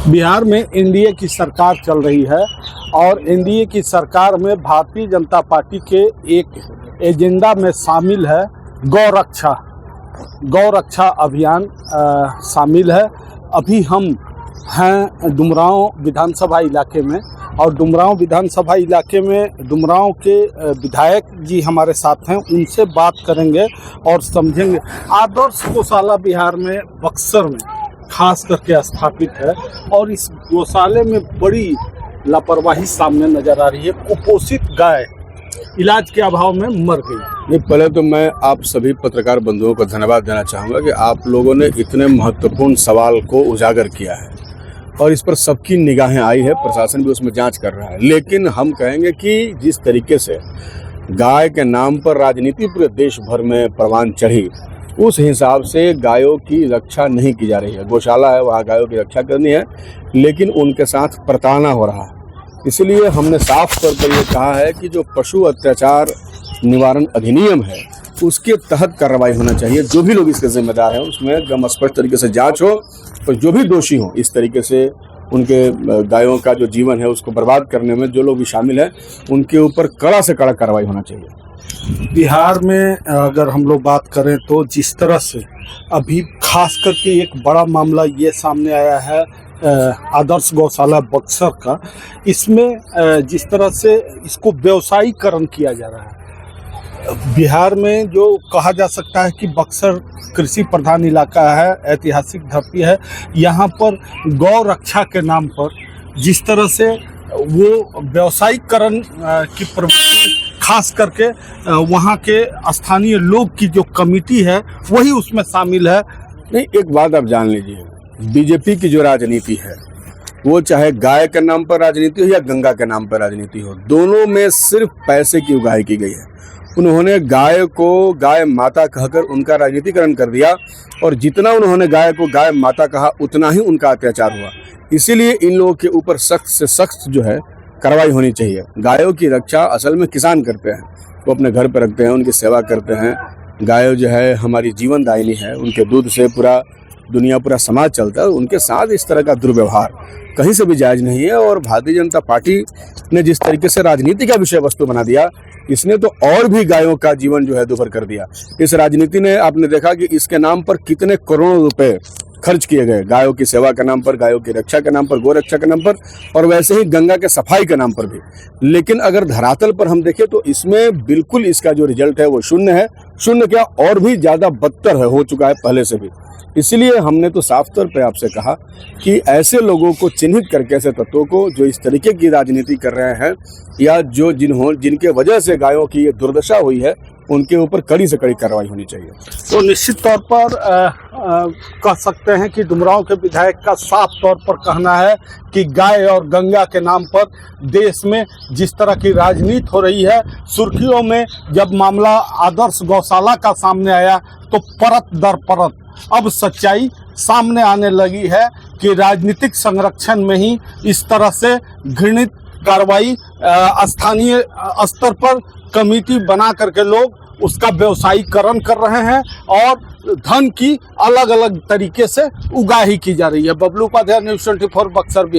बिहार में एनडीए की सरकार चल रही है और एनडीए की सरकार में भारतीय जनता पार्टी के एक एजेंडा में शामिल है गौरक्षा अभियान शामिल है। अभी हम हैं डुमरांव विधानसभा इलाके में और डुमरांव विधानसभा इलाके में डुमरांव के विधायक जी हमारे साथ हैं, उनसे बात करेंगे और समझेंगे। आदर्श गौशाला बिहार में बक्सर में खास करके स्थापित है और इस गौशाले में बड़ी लापरवाही सामने नजर आ रही है। कुपोषित गाय इलाज के अभाव में मर गई। नहीं, पहले तो मैं आप सभी पत्रकार बंधुओं को धन्यवाद देना चाहूँगा कि आप लोगों ने इतने महत्वपूर्ण सवाल को उजागर किया है और इस पर सबकी निगाहें आई है, प्रशासन भी उसमें जांच कर रहा है। लेकिन हम कहेंगे कि जिस तरीके से गाय के नाम पर राजनीति पूरे देश भर में परवान चढ़ी, उस हिसाब से गायों की रक्षा नहीं की जा रही है। गौशाला है, वहाँ गायों की रक्षा करनी है, लेकिन उनके साथ प्रताड़ना हो रहा है। इसलिए हमने साफ तौर पर यह कहा है कि जो पशु अत्याचार निवारण अधिनियम है उसके तहत कार्रवाई होना चाहिए। जो भी लोग इसके जिम्मेदार हैं उसमें एकदम स्पष्ट तरीके से जांच हो और जो भी दोषी हो इस तरीके से उनके गायों का जो जीवन है उसको बर्बाद करने में जो लोग भी शामिल हैं उनके ऊपर कड़ा से कड़ा कार्रवाई होना चाहिए। बिहार में अगर हम लोग बात करें तो जिस तरह से अभी खास करके एक बड़ा मामला ये सामने आया है आदर्श गौशाला बक्सर का, इसमें जिस तरह से इसको व्यवसायीकरण किया जा रहा है। बिहार में जो कहा जा सकता है कि बक्सर कृषि प्रधान इलाका है, ऐतिहासिक धरती है, यहाँ पर गौ रक्षा के नाम पर जिस तरह से वो व्यवसायीकरण की प्रवृत्ति खास करके वहाँ के स्थानीय लोग की जो कमेटी है वही उसमें शामिल है। नहीं, एक बात आप जान लीजिए, बीजेपी की जो राजनीति है वो चाहे गाय के नाम पर राजनीति हो या गंगा के नाम पर राजनीति हो, दोनों में सिर्फ पैसे की उगाही की गई है। उन्होंने गाय को गाय माता कहकर उनका राजनीतिकरण कर दिया और जितना उन्होंने गाय को गाय माता कहा उतना ही उनका अत्याचार हुआ। इसीलिए इन लोगों के ऊपर सख्त से सख्त जो है कार्रवाई होनी चाहिए। गायों की रक्षा असल में किसान करते हैं, वो अपने घर पर रखते हैं, उनकी सेवा करते हैं। गाय जो है हमारी जीवन दायिनी है, उनके दूध से पूरा दुनिया पूरा समाज चलता है। उनके साथ इस तरह का दुर्व्यवहार कहीं से भी जायज़ नहीं है और भारतीय जनता पार्टी ने जिस तरीके से राजनीति का विषय वस्तु बना दिया, इसने तो और भी गायों का जीवन जो है दुभर कर दिया। इस राजनीति ने आपने देखा कि इसके नाम पर कितने करोड़ों रुपए खर्च किए गए, गायों की सेवा के नाम पर, गायों की रक्षा के नाम पर, गौ रक्षा के नाम पर और वैसे ही गंगा के सफाई के नाम पर भी। लेकिन अगर धरातल पर हम देखें तो इसमें बिल्कुल इसका जो रिजल्ट है वो शून्य है। शून्य क्या, और भी ज़्यादा बदतर है, हो चुका है पहले से भी। इसलिए हमने तो साफ तौर पे आपसे कहा कि ऐसे लोगों को चिन्हित करके, ऐसे तत्वों को जो इस तरीके की राजनीति कर रहे हैं या जो जिनके वजह से गायों की ये दुर्दशा हुई है, उनके ऊपर कड़ी से कड़ी कार्रवाई होनी चाहिए। तो निश्चित तौर पर कह सकते हैं कि डुमरांव के विधायक का साफ तौर पर कहना है कि गाय और गंगा के नाम पर देश में जिस तरह की राजनीति हो रही है, सुर्खियों में जब मामला आदर्श गौशाला का सामने आया तो परत दर परत अब सच्चाई सामने आने लगी है कि राजनीतिक संरक्षण में ही इस तरह से घृणित कार्रवाई स्थानीय स्तर पर कमेटी बना करके लोग उसका व्यवसायीकरण कर रहे हैं और धन की अलग अलग तरीके से उगाही की जा रही है। बबलू उपाध्याय, न्यूज़ 24 बक्सर।